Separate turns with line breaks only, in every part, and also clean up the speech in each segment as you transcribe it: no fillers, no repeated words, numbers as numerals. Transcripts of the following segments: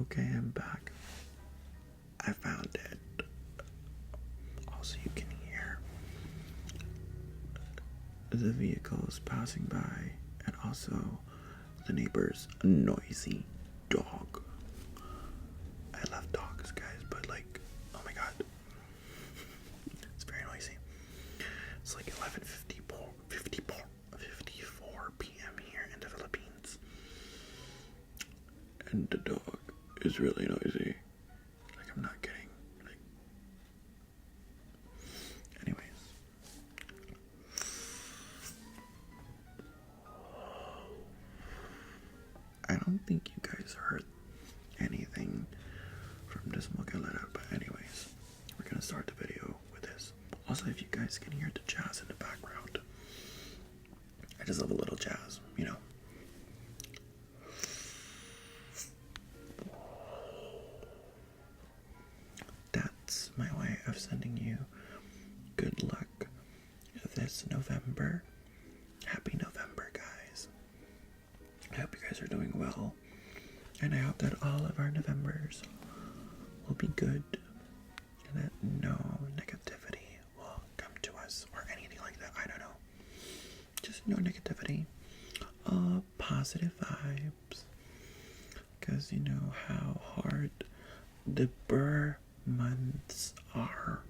Okay, I'm back. I found it. Also, you can hear the vehicles passing by and also the neighbor's noisy dog. I love dogs, guys, but like, oh my god, it's very noisy. It's like 54 p.m. here in the Philippines, and the dog is really noisy. Like, I'm not kidding. Like, anyways, I don't think you guys heard anything from the smoke I let out, but anyways, we're gonna start the video with this. Also, if you guys can hear the jazz in the background, I just love a little jazz, you know. That's my way of sending you good luck this November. Happy November, guys. I hope you guys are doing well, and I hope that all of our Novembers will be good and that no negativity will come to us or anything like that. I don't know. Just no negativity. All positive vibes. Because you know how hard the burr months are.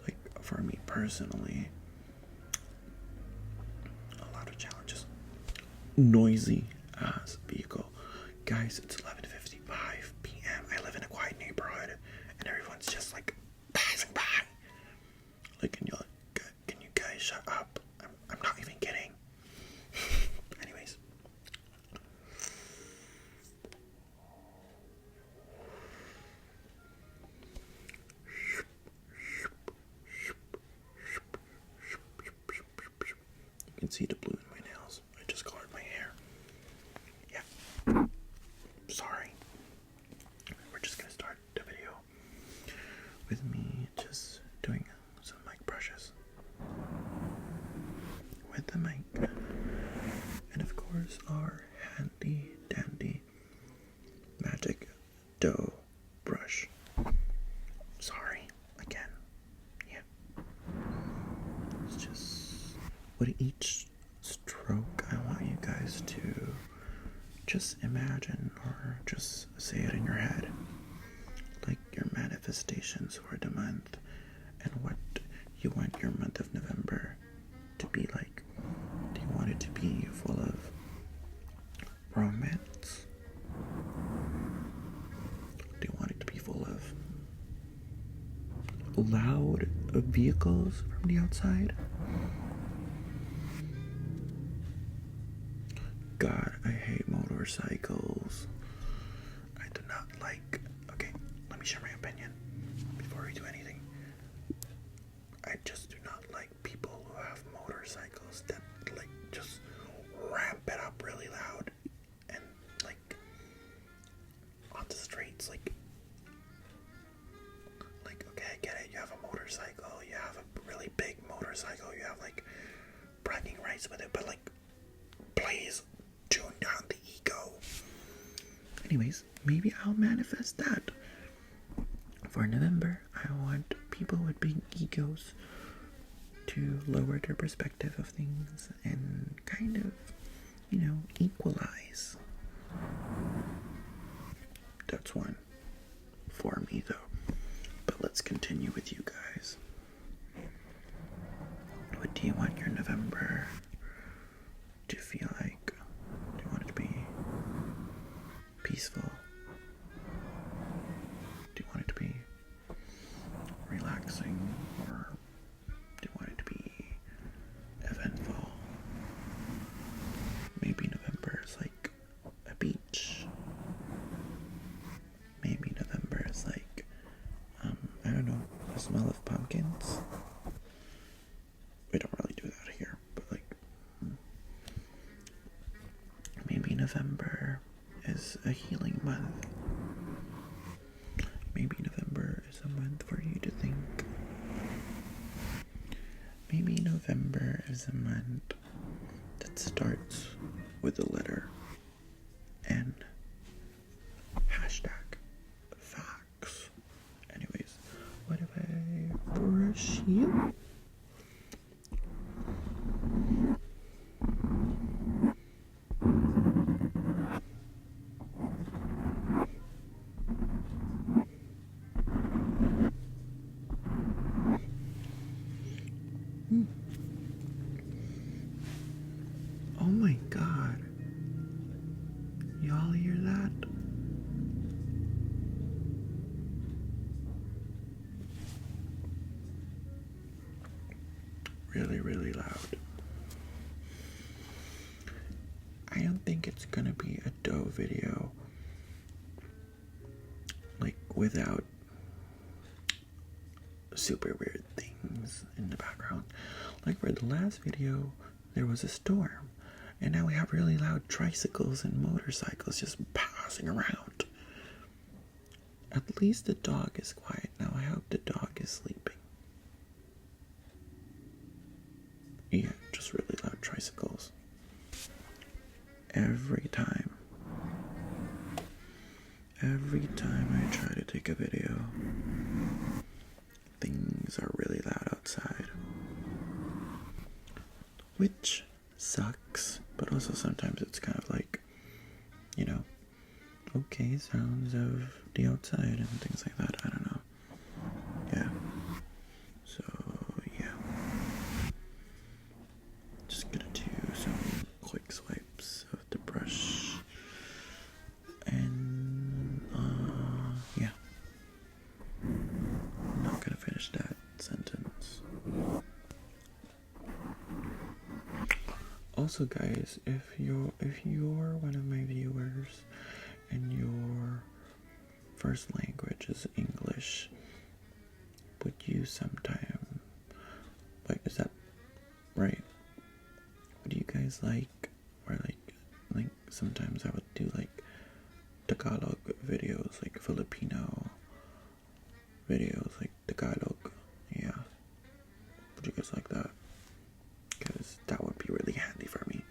Like, for me personally, a lot of challenges. Noisy ass vehicle. Guys, it's 11:55 p.m. I live in a quiet neighborhood and everyone's just like passing by. Like, can you guys shut up? I'm not even kidding. Anyways. You can see the blue in my nails. I just colored my hair. Yeah. Sorry. We're just gonna start the video with me just doing some mic brushes with the mic, and of course our handy dandy magic dough brush. Sorry again. Yeah. It's just with each stroke, I want you guys to just imagine or just say it in your head, like your manifestations for the month and what you want your month of November to be like. Do you want it to be full of romance? Do you want it to be full of loud vehicles from the outside? God, I hate motorcycles. I do not like... Okay, let me share my opinion before we do anything. I just do not like people who have motorcycles that, like, just ramp it up really loud and, like, on the streets, like, okay, I get it, you have a motorcycle, you have a really big motorcycle, you have, like, bragging rights with it, but, like, please tune down the ego. Anyways, maybe I'll manifest that. For November, I want people with big egos to lower their perspective of things and kind of, you know, equalize. That's one for me, though. But let's continue with you guys. What do you want your November to feel like? Do you want it to be peaceful? Do you want it to be relaxing, or do you want it to be eventful? Maybe November is like a beach. Maybe November is like, I don't know, the smell of pumpkins. We don't really do that here, but like, maybe November is a healing month. Maybe November is a month for you to think. Maybe November is a month that starts with the letter N. Hashtag facts. Anyways, what if I brush you? Oh my god. Y'all hear that? Really, really loud. I don't think it's gonna be a dough video like without super weird things in the background. Like for the last video, there was a storm, and now we have really loud tricycles and motorcycles just passing around. At least the dog is quiet now. I hope the dog is sleeping. Yeah, just really loud tricycles. Every time I try to take a video, things are really loud outside. Which sucks, but also sometimes it's kind of like, you know, okay, sounds of the outside and things like that. I don't know. Yeah. So, yeah. Just gonna do some quick swipes of the brush. And, yeah. I'm not gonna finish that sentence. Also, guys, if you're one of my viewers and your first language is English, would you sometime, like, is that right? Would you guys like, or like sometimes I would do like Tagalog videos, like Filipino videos, like Tagalog. Yeah. Would you guys like that? Because that would be really handy for me.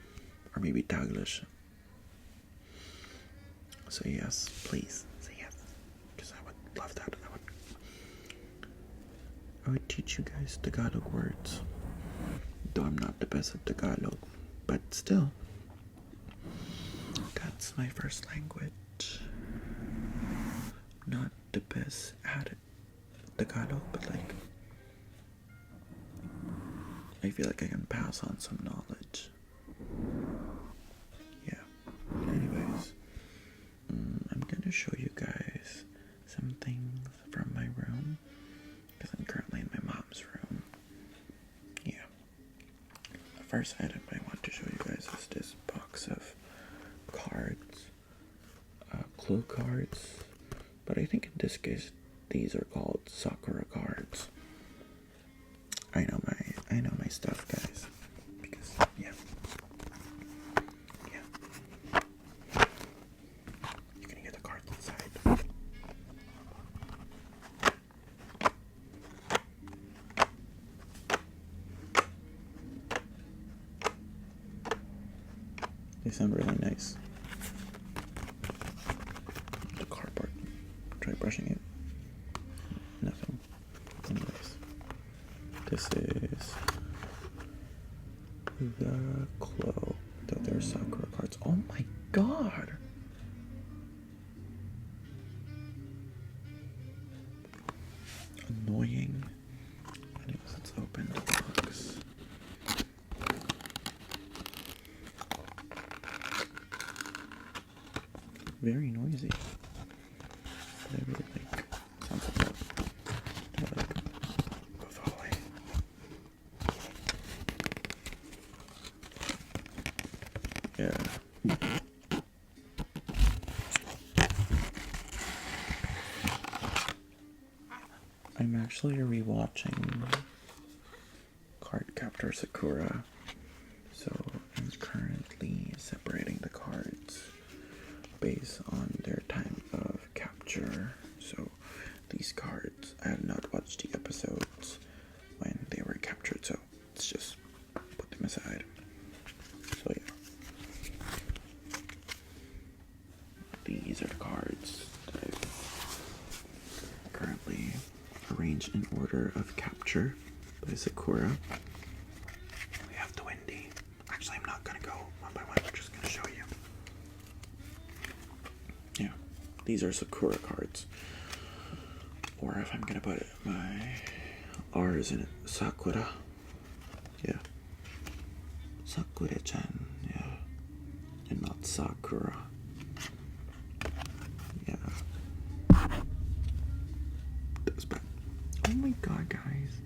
Or maybe Taglish. So yes, please say yes. Because I would love that. I would teach you guys Tagalog words. Though I'm not the best at Tagalog. But still. That's my first language. Not the best at it. Tagalog, but like, I feel like I can pass on some knowledge. Yeah. Anyways, I'm gonna show you guys some things from my room, because I'm currently in my mom's room. Yeah. The first item I want to show you guys is this box of cards, clue cards, but I think in this case these are called Sakura cards. I know my stuff, guys, because yeah, you're gonna get the cards inside. They sound really nice. The cardboard. Try brushing it. Nothing. Anyways, this is the clow. Though there are Sakura cards. Oh my god! Annoying. Anyways, let's open the box. Very noisy. But I really like sounds like that. I like Bavali. Yeah. I'm actually rewatching Cardcaptor Sakura, so I'm currently separating the cards based on their time of capture. So these cards, I have not watched the episodes when they were captured, so let's just put them aside. So yeah, these are the cards. cards that I've currently arranged in order of capture by Sakura. We have the Windy. Actually, I'm not gonna go one by one. I'm just gonna show you. Yeah, these are Sakura cards. Or if I'm gonna put my R's in it, Sakura. Yeah. Sakura-chan, yeah. And not Sakura. Yeah. That was bad. Oh my god, guys.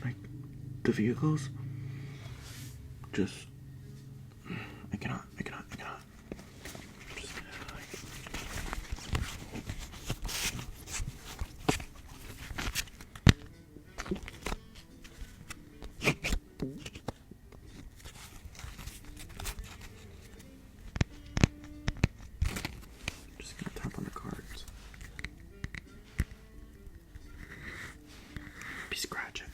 Like, the vehicles just I cannot. Just, gonna tap on the cards. Be scratch it.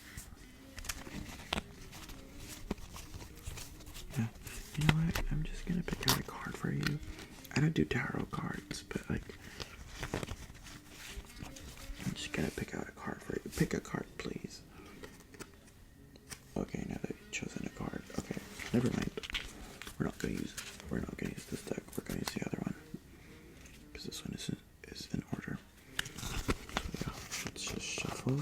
Yeah. You know what? I'm just gonna pick out a card for you. I don't do tarot cards, but like I'm just gonna pick out a card for you. Pick a card, please. Okay, now that you've chosen a card. Okay, never mind. We're not gonna use this deck. We're gonna use the other one. Because this one is in order. So yeah, let's just shuffle.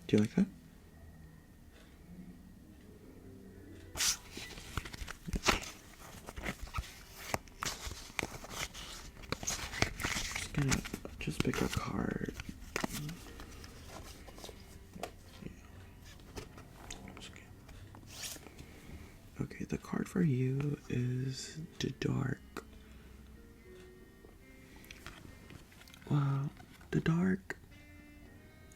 Do you like that? Just pick a card. Okay, the card for you is the dark. Well, the dark,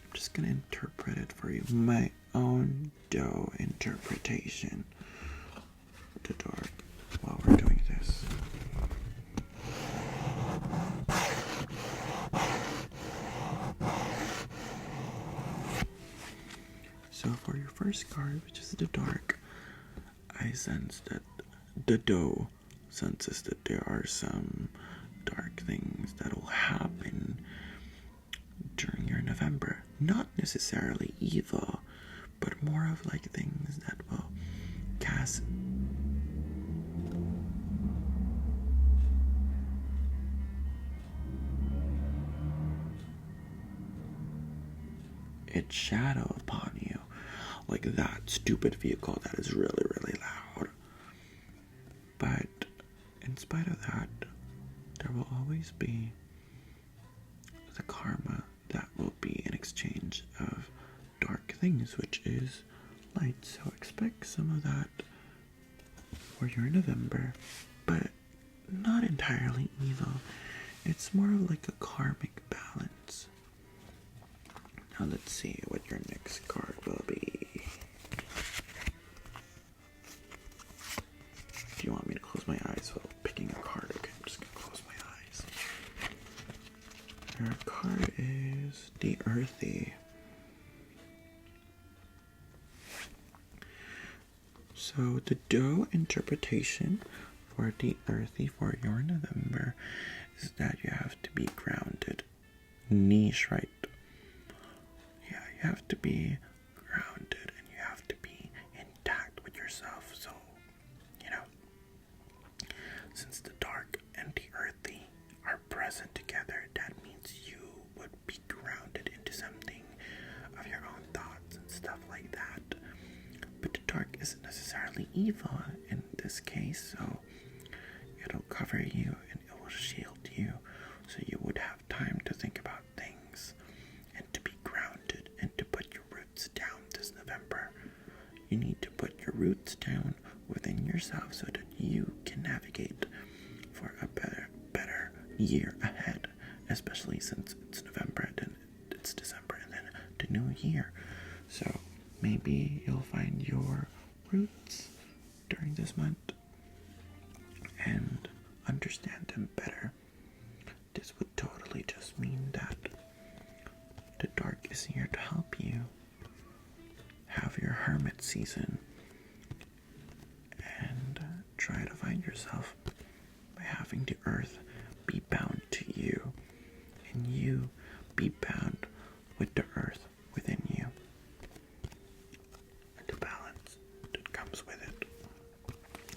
I'm just gonna interpret it for you. My own dough interpretation. The dark, while we're doing this. So for your first card, which is the dark, I sense that the dough senses that there are some dark things that will happen during your November. Not necessarily evil, but more of like things that will cast its shadow upon you. Like that stupid vehicle that is really, really loud. But in spite of that, there will always be the karma that will be in exchange of dark things, which is light. So expect some of that for your November, but not entirely evil. It's more of like a karmic balance. Now let's see what your next card will be. Do you want me to close my eyes while picking a card? Okay, I'm just gonna close my eyes. Your card is the Earthy. So the dough interpretation for the Earthy for your November is that you have to be grounded. Niche, right? Yeah, you have to be grounded and you have to be intact with yourself. So, you know, since the dark and the earthy are present together, that means you would be grounded into something of your own thoughts and stuff like that. But the dark isn't necessarily evil in this case, so it'll cover you and it will shield you, so you would have time to think about things and to be grounded and to put your roots down this November. You need to put your roots down within yourself so that you can navigate for a better year ahead, especially since it's November, then it's December, and then the new year. So maybe you'll find your roots during this month. and understand them better. This would totally just mean that the dark is here to help you have your hermit season and try to find yourself by having the earth be bound to you and you be bound with the earth within you and the balance that comes with it.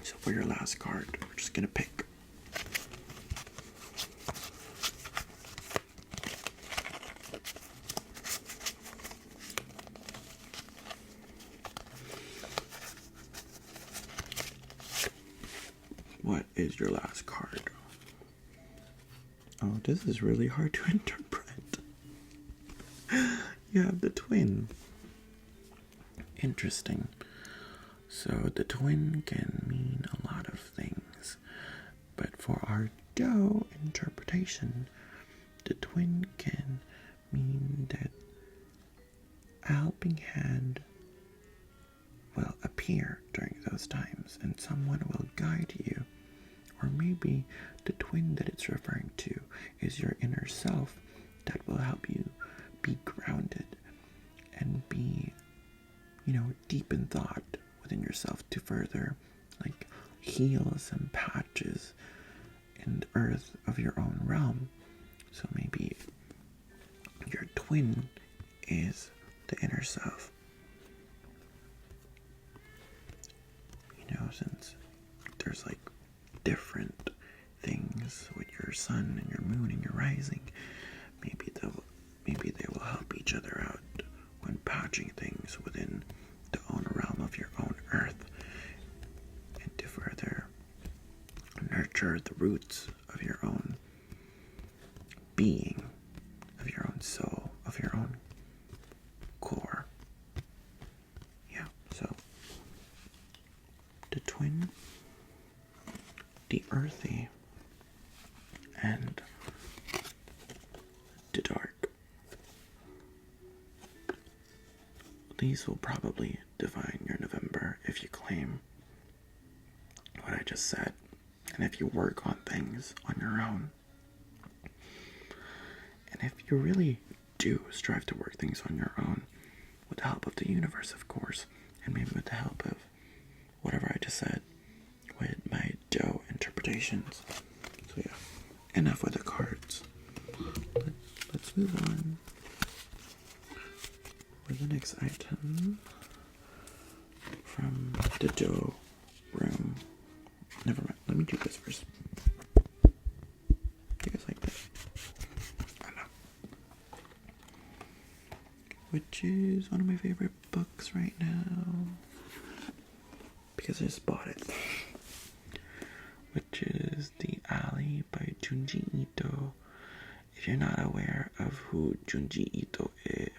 So for your last card, we're just gonna pick what is your last card? Oh, this is really hard to interpret. You have the twin. Interesting. So the twin can mean a lot of things, but for our Doe interpretation, the twin can mean that a helping hand will appear during those times and someone will guide you. Or maybe the twin that it's referring to is your inner self that will help you be grounded and be, deep in thought within yourself to further, heal some patches in the earth of your own realm. So maybe your twin is the inner self. Since there's different things with your sun and your moon and your rising, maybe they will help each other out when patching things within the own realm of your own earth and to further nurture the roots of your own being, of your own soul, of your own core. Yeah, so the twin, the earthy, and the dark. These will probably define your November if you claim what I just said, and if you work on things on your own. And if you really do strive to work things on your own, with the help of the universe, of course, and maybe with the help of whatever I just said, with my Doe interpretations. So yeah, enough with the cards. Let's move on with the next item from the Doe room. Never mind, let me do this first. You guys like that? I know. Which is one of my favorite books right now, because I just bought it, which is The Alley by Junji Ito. If you're not aware of who Junji Ito is,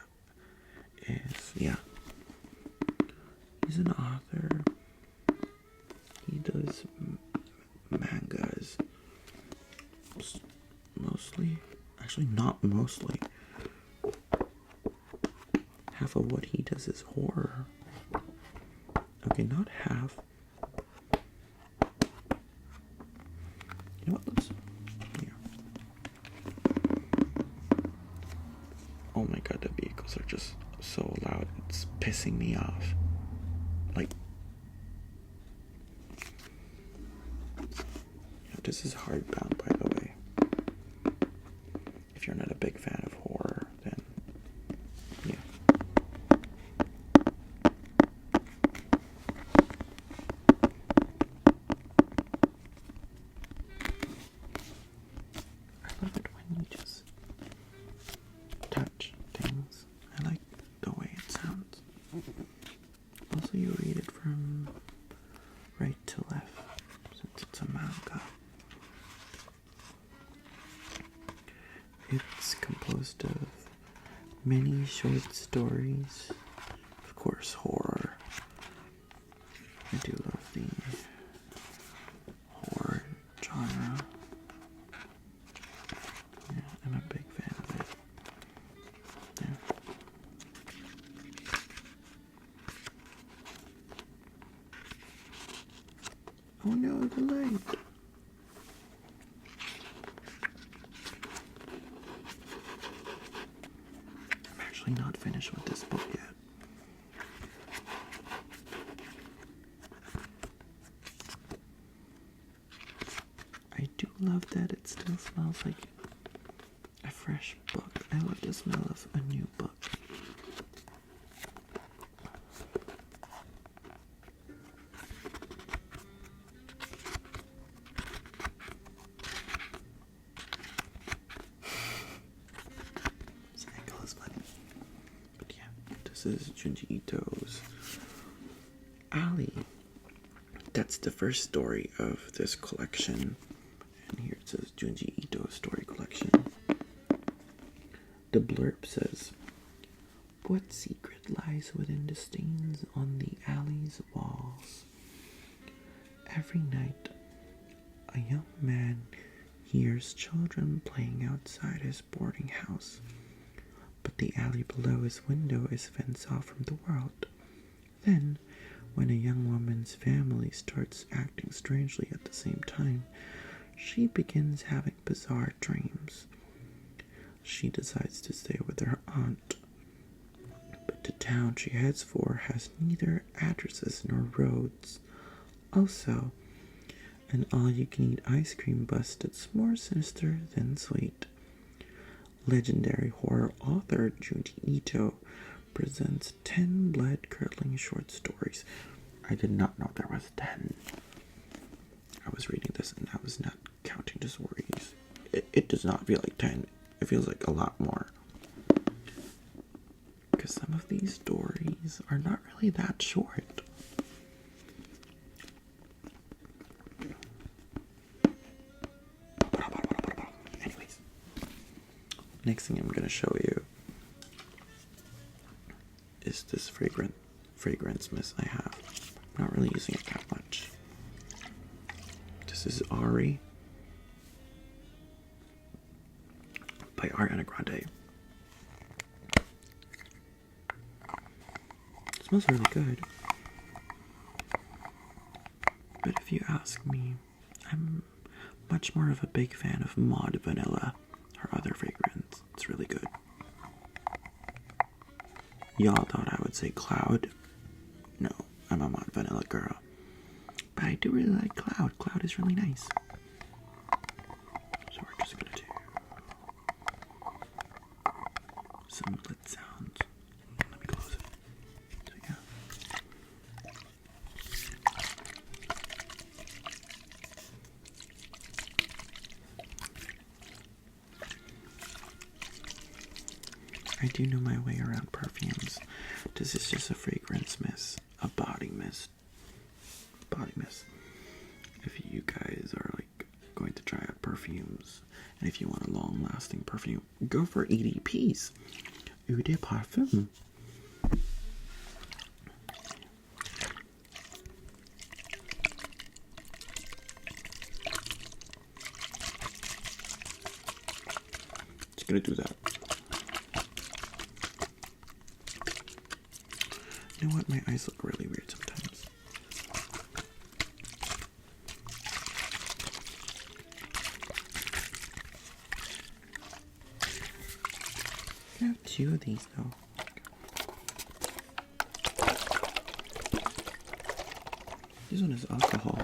yeah, he's an author. He does mangas, mostly, actually not mostly. Half of what he does is horror. Okay, not half. You know what? Let's. Yeah. Oh my god, the vehicles are just so loud. It's pissing me off. This is hardbound, by the way. If you're not a big fan of horror, then yeah. I love it when you just touch things. I like the way it sounds. Also, you read it from right to left, since it's a manga. It's composed of many short stories, of course, horror. I do love the horror genre. Yeah, I'm a big fan of it. Yeah. Oh no, the light! love that it still smells like a fresh book. I love the smell of a new book. This angle is funny. But yeah, this is Junji Ito's Alley. That's the first story of this collection. And here it says Junji Ito Story Collection. The blurb says, "What secret lies within the stains on the alley's walls? Every night, a young man hears children playing outside his boarding house, but the alley below his window is fenced off from the world. Then, when a young woman's family starts acting strangely at the same time, she begins having bizarre dreams. She decides to stay with her aunt, but the town she heads for has neither addresses nor roads. Also, an all-you-can-eat ice cream bus that's more sinister than sweet. Legendary horror author Junji Ito presents 10 blood-curdling short stories." I did not know there was 10. I was reading this and I was not counting the stories. It does not feel like 10. It feels like a lot more. Because some of these stories are not really that short. Anyways, next thing I'm going to show you is this fragrance mist I have. I'm not really using it that much. This is Ari by Ariana Grande. It smells really good. But if you ask me, I'm much more of a big fan of Maud Vanilla, her other fragrance. It's really good. Y'all thought I would say Cloud. No, I'm a Maud Vanilla girl. But I do really like Cloud. Cloud is really nice. So we're just gonna do some lid sounds. Let me close it. So yeah. I do know my way around perfumes. This is just a fragrance mist, a body mist. If you guys are like going to try out perfumes, and if you want a long-lasting perfume, go for EDPs. Eau de Parfum. Just gonna do that. You know what? My eyes look really weird sometimes. I have 2 of these though. This one is alcohol.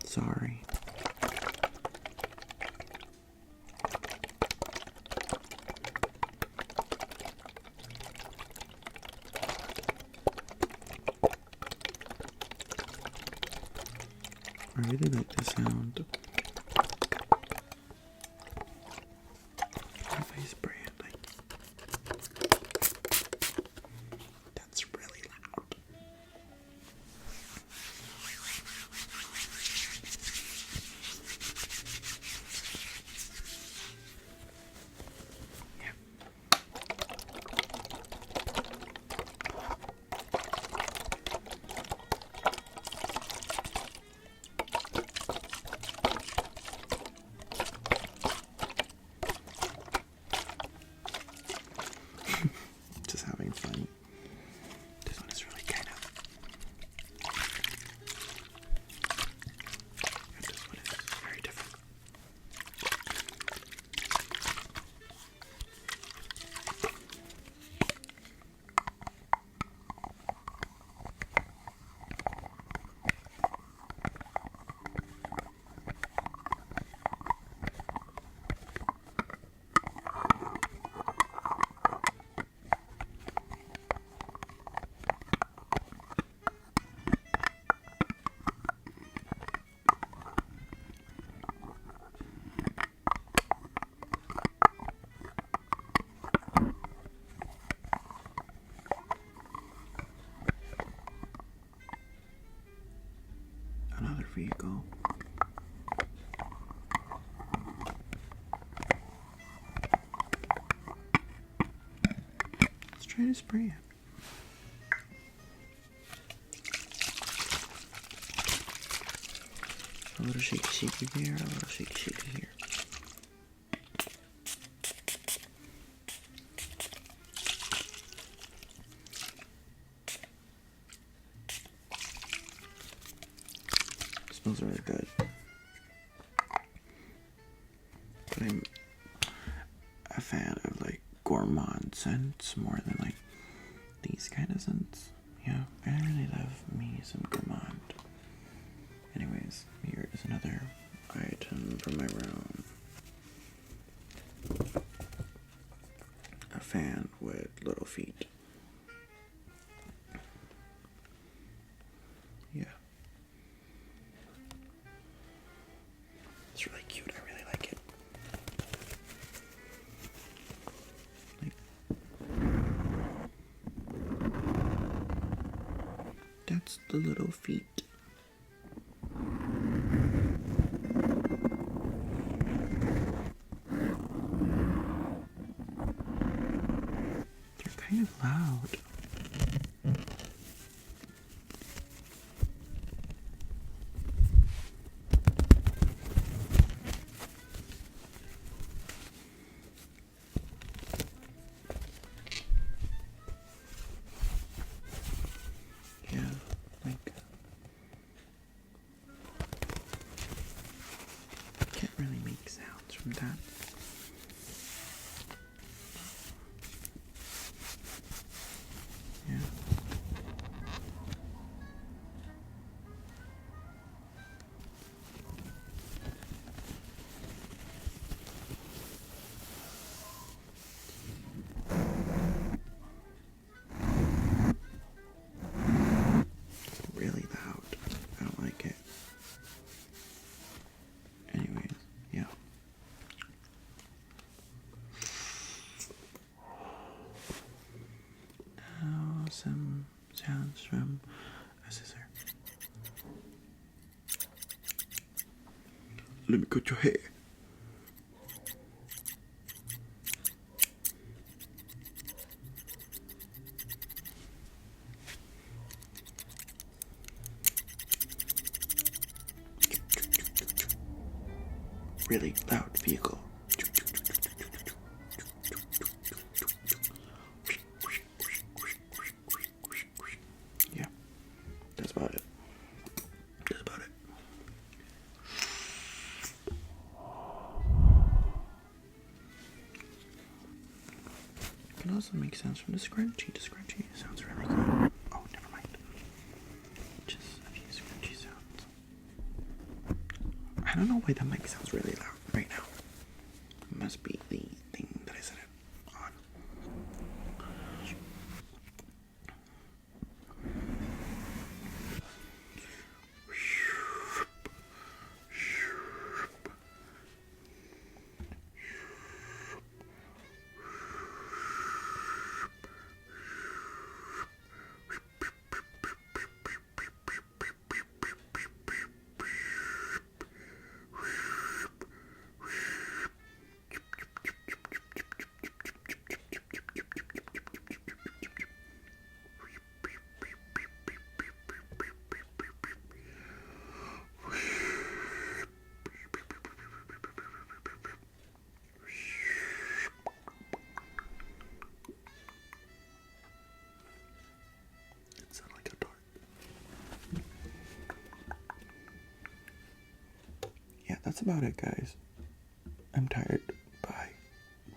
Sorry. I really like the sound. If I spray it, that's really loud. Yeah. try to spray it. A little shaky there, a little shaky here. Smells really good. But I'm a fan of like gourmand scents more than like these kind of scents. Yeah, I really love me some gourmand. Anyways, here is another item from my room. A fan with little feet. Yeah. It's really cute. I really like it. That's the little feet. They're kind of loud. Yeah, like can't really make sounds from that. Yeah. Really loud. I don't like it. Anyways, yeah. Now some sounds from a scissor. Let me cut your hair. Really loud vehicle. Yeah, that's about it. That's about it. You can also make sounds from the scrunchy. The scrunchy sounds really good. Oh, never mind. Just a few scrunchy sounds. I don't know why the mic sounds really loud right now. It must be the thing that I set it on. Sound like a dart. Yeah, that's about it, guys. I'm tired.